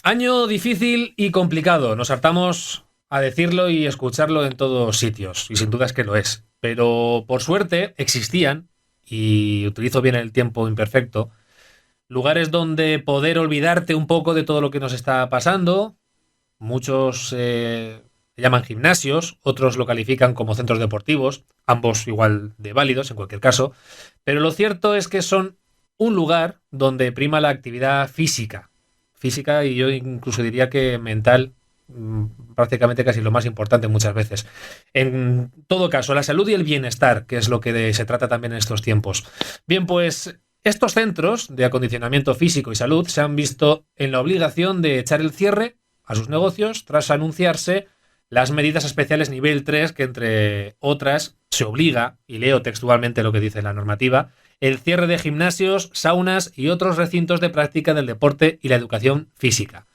Año difícil y complicado. Nos hartamos a decirlo y escucharlo en todos sitios, y sin duda es que lo es. Pero por suerte existían, y utilizo bien el tiempo imperfecto, lugares donde poder olvidarte un poco de todo lo que nos está pasando. Muchos se llaman gimnasios, otros lo califican como centros deportivos, ambos igual de válidos en cualquier caso. Pero lo cierto es que son un lugar donde prima la actividad física y yo incluso diría que mental, prácticamente casi lo más importante muchas veces. En todo caso, la salud y el bienestar, que es lo que se trata también en estos tiempos. Bien, pues estos centros de acondicionamiento físico y salud se han visto en la obligación de echar el cierre a sus negocios tras anunciarse las medidas especiales nivel 3 que entre otras se obliga, y leo textualmente lo que dice la normativa, el cierre de gimnasios, saunas y otros recintos de práctica del deporte y la educación física.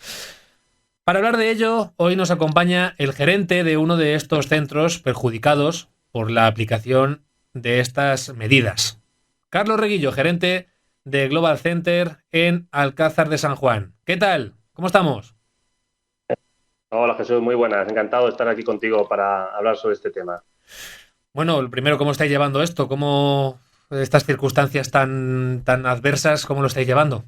Para hablar de ello, hoy nos acompaña el gerente de uno de estos centros perjudicados por la aplicación de estas medidas. Carlos Reguillo, gerente de Global Center en Alcázar de San Juan. ¿Qué tal? ¿Cómo estamos? Hola Jesús, muy buenas. Encantado de estar aquí contigo para hablar sobre este tema. Bueno, lo primero, ¿cómo estáis llevando esto? ¿Cómo estas circunstancias tan adversas, cómo lo estáis llevando?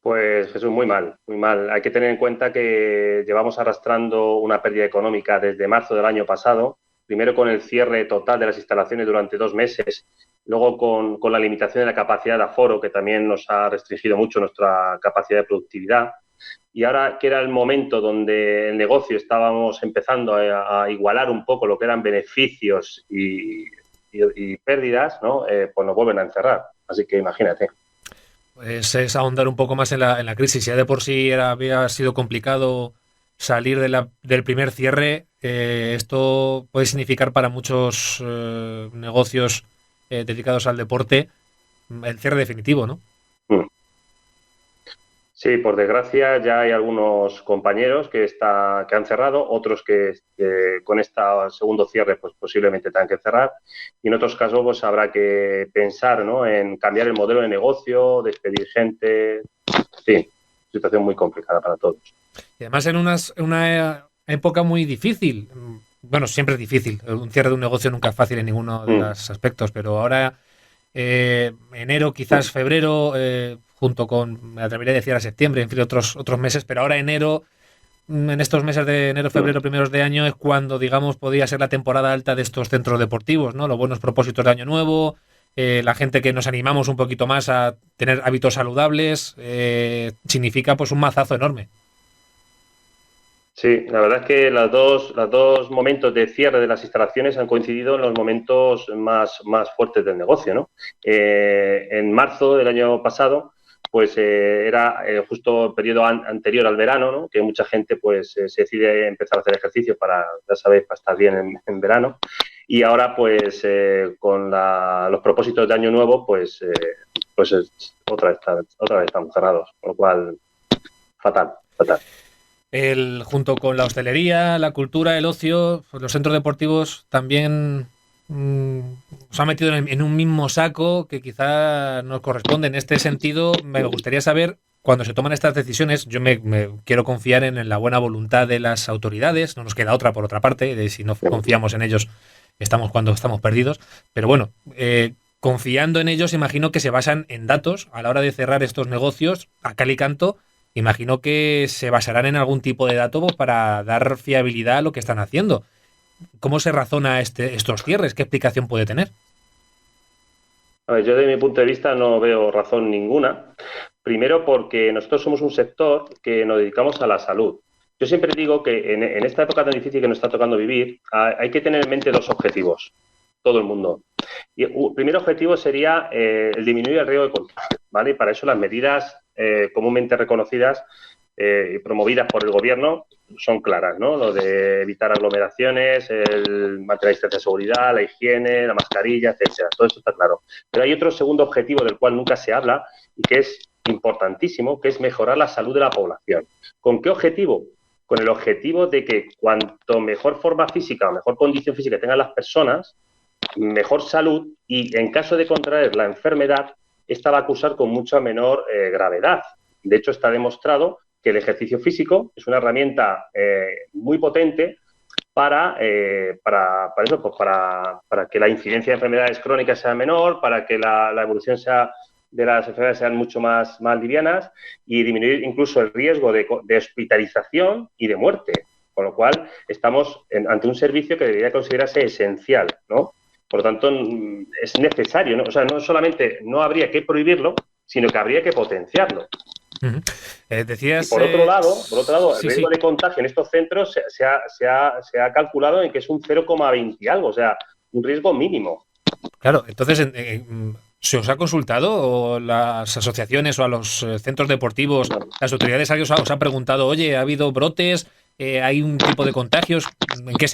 Pues Jesús, muy mal, muy mal. Hay que tener en cuenta que llevamos arrastrando una pérdida económica desde marzo del año pasado, primero con el cierre total de las instalaciones durante 2 meses, luego con la limitación de la capacidad de aforo, que también nos ha restringido mucho nuestra capacidad de productividad. Y ahora que era el momento donde el negocio estábamos empezando a igualar un poco lo que eran beneficios y pérdidas, ¿no? Pues nos vuelven a encerrar. Así que imagínate. Pues es ahondar un poco más en la crisis. Ya de por sí había sido complicado salir del primer cierre. Esto puede significar para muchos negocios dedicados al deporte el cierre definitivo, ¿no? Mm. Sí, por desgracia ya hay algunos compañeros que han cerrado, otros que con este segundo cierre pues posiblemente tengan que cerrar, y en otros casos pues habrá que pensar, ¿no?, en cambiar el modelo de negocio, despedir gente. Sí, situación muy complicada para todos. Y además en una época muy difícil. Bueno, siempre es difícil. Un cierre de un negocio nunca es fácil en ninguno de Mm. los aspectos, pero ahora enero, quizás febrero, junto con, me atrevería a decir a septiembre, en fin, otros meses, pero ahora enero, en estos meses de enero, Mm. febrero, primeros de año, es cuando, digamos, podía ser la temporada alta de estos centros deportivos, ¿no? Los buenos propósitos de año nuevo, la gente que nos animamos un poquito más a tener hábitos saludables, significa pues un mazazo enorme. Sí, la verdad es que los dos momentos de cierre de las instalaciones han coincidido en los momentos más fuertes del negocio, ¿no? En marzo del año pasado, pues era justo el periodo anterior al verano, ¿no?, que mucha gente pues se decide empezar a hacer ejercicio para, ya sabéis, para estar bien en verano. Y ahora, pues con los propósitos de año nuevo, pues otra vez estamos cerrados, con lo cual, fatal, fatal. Junto con la hostelería, la cultura, el ocio, pues los centros deportivos también se han metido en un mismo saco que quizá nos corresponde. En este sentido, me gustaría saber, cuando se toman estas decisiones, yo me quiero confiar en la buena voluntad de las autoridades, no nos queda otra por otra parte, de si no confiamos en ellos, estamos cuando estamos perdidos, pero bueno, confiando en ellos, imagino que se basan en datos a la hora de cerrar estos negocios a cal y canto. Imagino que se basarán en algún tipo de dato para dar fiabilidad a lo que están haciendo. ¿Cómo se razona estos cierres? ¿Qué explicación puede tener? A ver, yo desde mi punto de vista no veo razón ninguna. Primero porque nosotros somos un sector que nos dedicamos a la salud. Yo siempre digo que en esta época tan difícil que nos está tocando vivir, hay que tener en mente dos objetivos, todo el mundo. Y el primer objetivo sería el disminuir el riesgo de contagio, ¿vale? Y para eso las medidas comúnmente reconocidas y promovidas por el gobierno son claras, ¿no? Lo de evitar aglomeraciones, el mantener la distancia de seguridad, la higiene, la mascarilla, etcétera. Todo eso está claro. Pero hay otro segundo objetivo del cual nunca se habla y que es importantísimo, que es mejorar la salud de la población. ¿Con qué objetivo? Con el objetivo de que cuanto mejor forma física o mejor condición física tengan las personas, mejor salud, y en caso de contraer la enfermedad, esta va a acusar con mucha menor gravedad. De hecho, está demostrado que el ejercicio físico es una herramienta muy potente para eso, pues para que la incidencia de enfermedades crónicas sea menor, para que la evolución de las enfermedades sean mucho más livianas y disminuir incluso el riesgo de hospitalización y de muerte. Con lo cual, estamos ante un servicio que debería considerarse esencial, ¿no? Por lo tanto, es necesario, ¿no? O sea, no solamente no habría que prohibirlo, sino que habría que potenciarlo. Uh-huh. Decías... Y por otro lado, el sí, riesgo de contagio en estos centros se ha calculado en que es un 0,20 y algo, o sea, un riesgo mínimo. Claro, entonces, ¿se os ha consultado las asociaciones o a los centros deportivos, las autoridades os han preguntado, oye, ¿ha habido brotes? ¿Hay un tipo de contagios? ¿En qué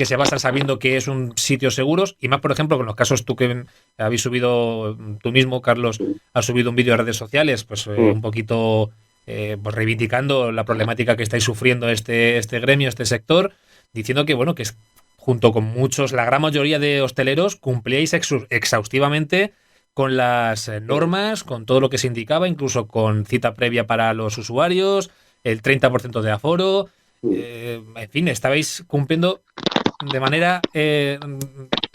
se basan sabiendo que es un sitio seguro? Y más, por ejemplo, con los casos tú que habéis subido, tú mismo, Carlos, has subido un vídeo a redes sociales, pues un poquito pues reivindicando la problemática que estáis sufriendo este gremio, este sector, diciendo que, bueno, que es junto con muchos, la gran mayoría de hosteleros, cumplíais exhaustivamente con las normas, con todo lo que se indicaba, incluso con cita previa para los usuarios, el 30% de aforo, en fin, estabais cumpliendo de manera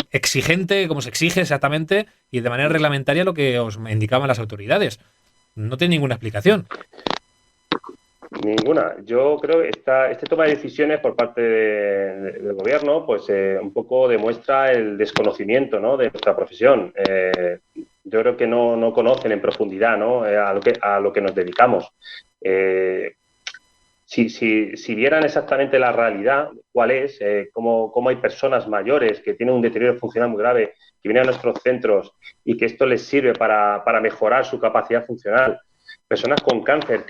exigente, como se exige exactamente, y de manera reglamentaria lo que os indicaban las autoridades. No tiene ninguna explicación. Ninguna. Yo creo que este toma de decisiones por parte del gobierno, pues un poco demuestra el desconocimiento, ¿no?, de nuestra profesión. Yo creo que no conocen en profundidad, ¿no?, a lo que nos dedicamos. Si vieran exactamente la realidad, cuál es, cómo hay personas mayores que tienen un deterioro funcional muy grave, que vienen a nuestros centros y que esto les sirve para mejorar su capacidad funcional, personas con cáncer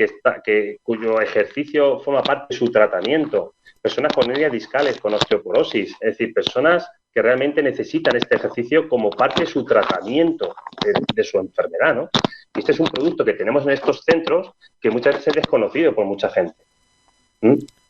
cuyo ejercicio forma parte de su tratamiento, personas con hernias discales, con osteoporosis, es decir, personas que realmente necesitan este ejercicio como parte de su tratamiento de su enfermedad, ¿no? Y este es un producto que tenemos en estos centros que muchas veces es desconocido por mucha gente.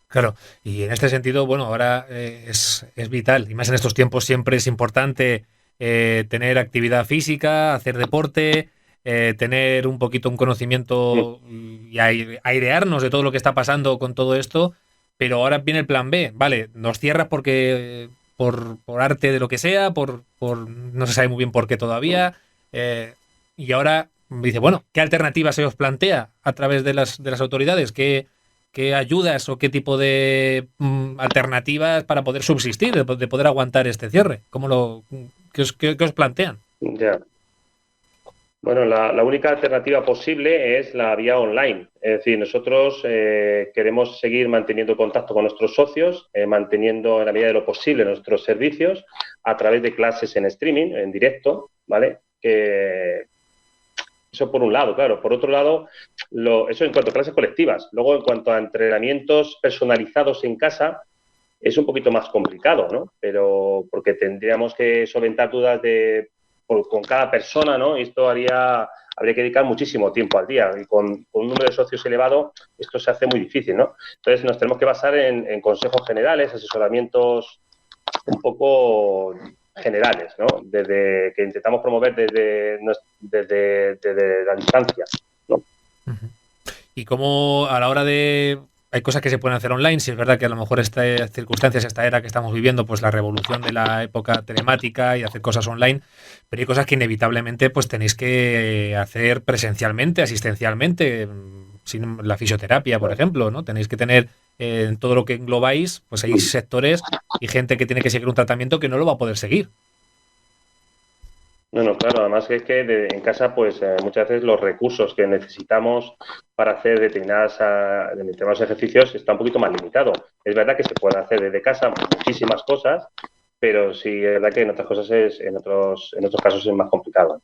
Claro, y en este sentido, bueno, ahora es vital, y más en estos tiempos siempre es importante tener actividad física, hacer deporte, tener un poquito un conocimiento y airearnos de todo lo que está pasando con todo esto, pero ahora viene el plan B, vale, nos cierras porque por arte de lo que sea, por no se sabe muy bien por qué todavía, y ahora dice, bueno, ¿qué alternativa se os plantea a través de las autoridades? ¿Qué ayudas o qué tipo de alternativas para poder subsistir, de poder aguantar este cierre? ¿Qué os plantean? Ya. Bueno, la única alternativa posible es la vía online. Es decir, nosotros queremos seguir manteniendo contacto con nuestros socios, manteniendo en la medida de lo posible nuestros servicios a través de clases en streaming, en directo, ¿vale? Eso por un lado, claro. Por otro lado, eso en cuanto a clases colectivas. Luego, en cuanto a entrenamientos personalizados en casa, es un poquito más complicado, ¿no? Pero porque tendríamos que solventar dudas con cada persona, ¿no? Y esto habría que dedicar muchísimo tiempo al día. Y con un número de socios elevado, esto se hace muy difícil, ¿no? Entonces, nos tenemos que basar en consejos generales, asesoramientos un poco generales, ¿no? Desde que intentamos promover desde la distancia, ¿no? Y cómo a la hora de... Hay cosas que se pueden hacer online, si es verdad que a lo mejor estas circunstancias, esta era que estamos viviendo, pues la revolución de la época telemática y hacer cosas online, pero hay cosas que inevitablemente pues tenéis que hacer presencialmente, asistencialmente, sin la fisioterapia, por ejemplo, ¿no? Tenéis que tener en todo lo que englobáis, pues hay sectores y gente que tiene que seguir un tratamiento que no lo va a poder seguir. No, claro, además es que en casa, pues muchas veces los recursos que necesitamos para hacer determinados ejercicios está un poquito más limitado. Es verdad que se puede hacer desde casa muchísimas cosas, pero sí es verdad que en otras cosas en otros casos es más complicado.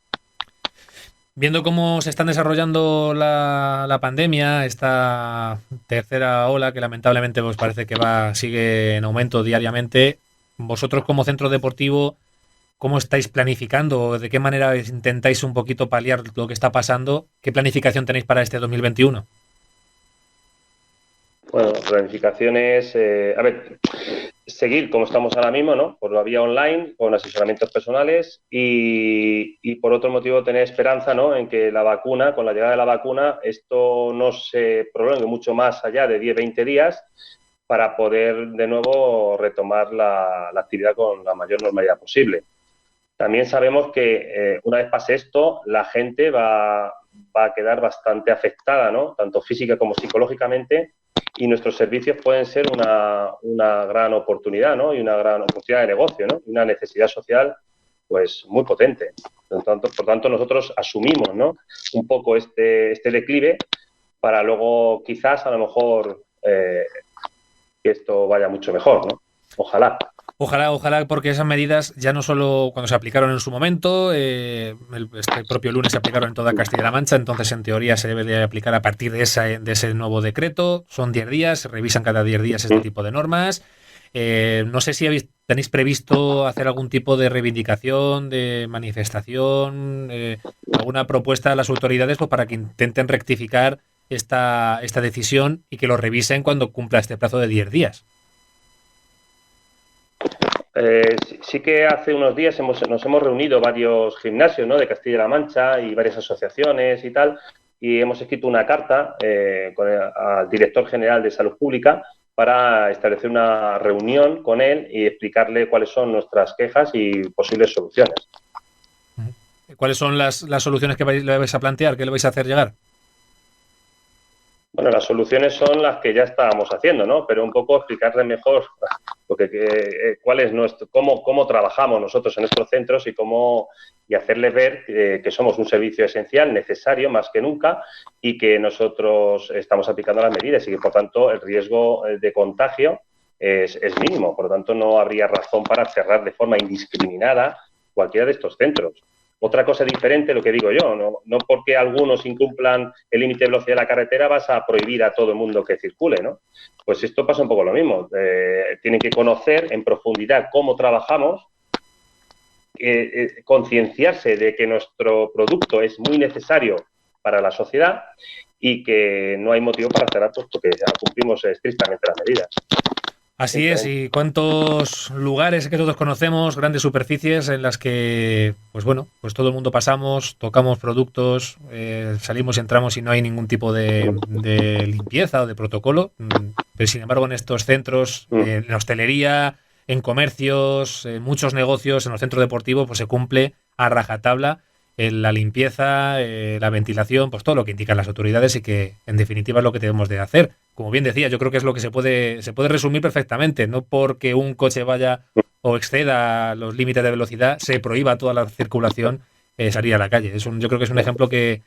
Viendo cómo se están desarrollando la pandemia, esta tercera ola que lamentablemente pues parece que sigue en aumento diariamente, vosotros como centro deportivo, ¿cómo estáis planificando? ¿De qué manera intentáis un poquito paliar lo que está pasando? ¿Qué planificación tenéis para este 2021? Bueno, planificaciones... a ver, seguir como estamos ahora mismo, ¿no? Por la vía online, con asesoramientos personales y por otro motivo tener esperanza, ¿no? En que la vacuna, con la llegada de la vacuna, esto no se prolongue mucho más allá de 10-20 días para poder de nuevo retomar la actividad con la mayor normalidad posible. También sabemos que una vez pase esto, la gente va a quedar bastante afectada, ¿no? Tanto física como psicológicamente, y nuestros servicios pueden ser una gran oportunidad, ¿no? Y una gran oportunidad de negocio, ¿no? Y una necesidad social, pues, muy potente. Por tanto, nosotros asumimos, ¿no? Un poco este declive para luego, quizás, a lo mejor, que esto vaya mucho mejor, ¿no? Ojalá. Ojalá, porque esas medidas ya no solo cuando se aplicaron en su momento, este propio lunes se aplicaron en toda Castilla-La Mancha, entonces en teoría se debe de aplicar a partir de ese nuevo decreto. Son 10 días, se revisan cada 10 días este tipo de normas. No sé si tenéis previsto hacer algún tipo de reivindicación, de manifestación, alguna propuesta a las autoridades pues, para que intenten rectificar esta decisión y que lo revisen cuando cumpla este plazo de 10 días. Sí que hace unos días nos hemos reunido varios gimnasios, ¿no? De Castilla-La Mancha y varias asociaciones y tal, y hemos escrito una carta al director general de Salud Pública para establecer una reunión con él y explicarle cuáles son nuestras quejas y posibles soluciones. ¿Cuáles son las soluciones que le vais a plantear? ¿Qué le vais a hacer llegar? Bueno, las soluciones son las que ya estábamos haciendo, ¿no? Pero un poco explicarle mejor cuál es cómo trabajamos nosotros en nuestros centros y hacerles ver que somos un servicio esencial, necesario más que nunca, y que nosotros estamos aplicando las medidas y que, por tanto, el riesgo de contagio es mínimo. Por lo tanto, no habría razón para cerrar de forma indiscriminada cualquiera de estos centros. Otra cosa diferente, lo que digo yo, no porque algunos incumplan el límite de velocidad de la carretera vas a prohibir a todo el mundo que circule, ¿no? Pues esto pasa un poco lo mismo. Tienen que conocer en profundidad cómo trabajamos, concienciarse de que nuestro producto es muy necesario para la sociedad y que no hay motivo para cerrar puesto que ya cumplimos estrictamente las medidas. Así es, y cuántos lugares que todos conocemos, grandes superficies en las que, pues bueno, pues todo el mundo pasamos, tocamos productos, salimos y entramos y no hay ningún tipo de limpieza o de protocolo. Pero sin embargo en estos centros, en la hostelería, en comercios, en muchos negocios, en los centros deportivos, pues se cumple a rajatabla la limpieza, la ventilación, pues todo lo que indican las autoridades y que en definitiva es lo que tenemos de hacer. Como bien decía, yo creo que es lo que se puede resumir perfectamente. No porque un coche vaya o exceda los límites de velocidad, se prohíba toda la circulación salir a la calle. Yo creo que es un ejemplo que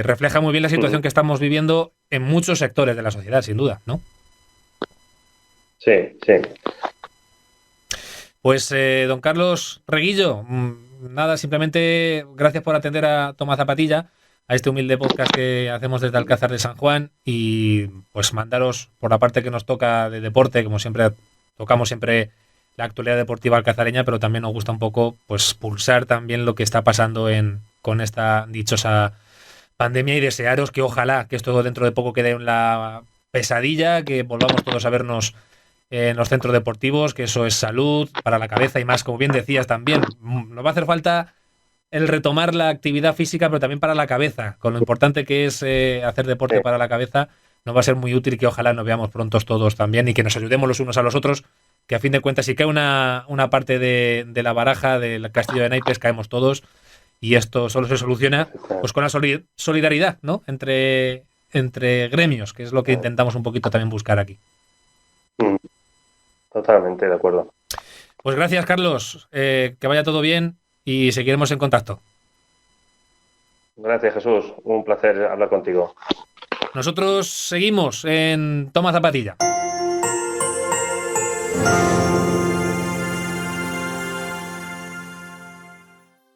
refleja muy bien la situación que estamos viviendo en muchos sectores de la sociedad, sin duda, ¿no? Sí, sí. Pues, don Carlos Reguillo, nada, simplemente gracias por atender a Toma Zapatilla, a este humilde podcast que hacemos desde Alcázar de San Juan y pues mandaros por la parte que nos toca de deporte, como siempre tocamos siempre la actualidad deportiva alcazareña, pero también nos gusta un poco pues pulsar también lo que está pasando con esta dichosa pandemia y desearos que ojalá que esto dentro de poco quede en la pesadilla, que volvamos todos a vernos en los centros deportivos, que eso es salud para la cabeza y más, como bien decías también, nos va a hacer falta el retomar la actividad física, pero también para la cabeza, con lo importante que es hacer deporte para la cabeza, nos va a ser muy útil que ojalá nos veamos prontos todos también y que nos ayudemos los unos a los otros, que a fin de cuentas si cae una parte de la baraja del castillo de naipes, caemos todos y esto solo se soluciona pues con la solidaridad, ¿no? Entre gremios, que es lo que intentamos un poquito también buscar aquí. Totalmente de acuerdo. Pues gracias, Carlos. Que vaya todo bien y seguiremos en contacto. Gracias, Jesús. Un placer hablar contigo. Nosotros seguimos en Toma Zapatilla.